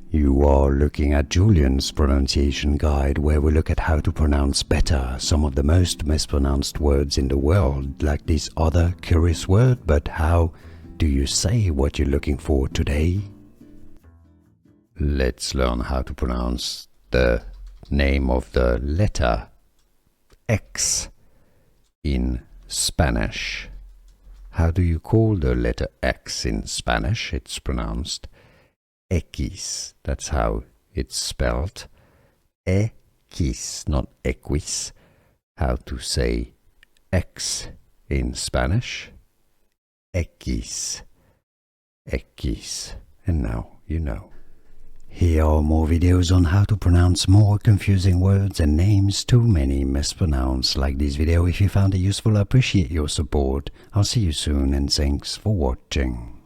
You are looking at Julian's pronunciation guide, where we look at how to pronounce better some of the most mispronounced words in the world, like this other curious word. But how do you say what you're looking for today? Let's learn how to pronounce the name of the letter X in Spanish. How do you call the letter X in Spanish? It's pronounced Equis. That's how it's spelled. Equis, not equis. How to say X in Spanish? Equis. Equis. And now you know. Here are more videos on how to pronounce more confusing words and names too many mispronounced. Like this video if you found it useful. I appreciate your support. I'll see you soon and thanks for watching.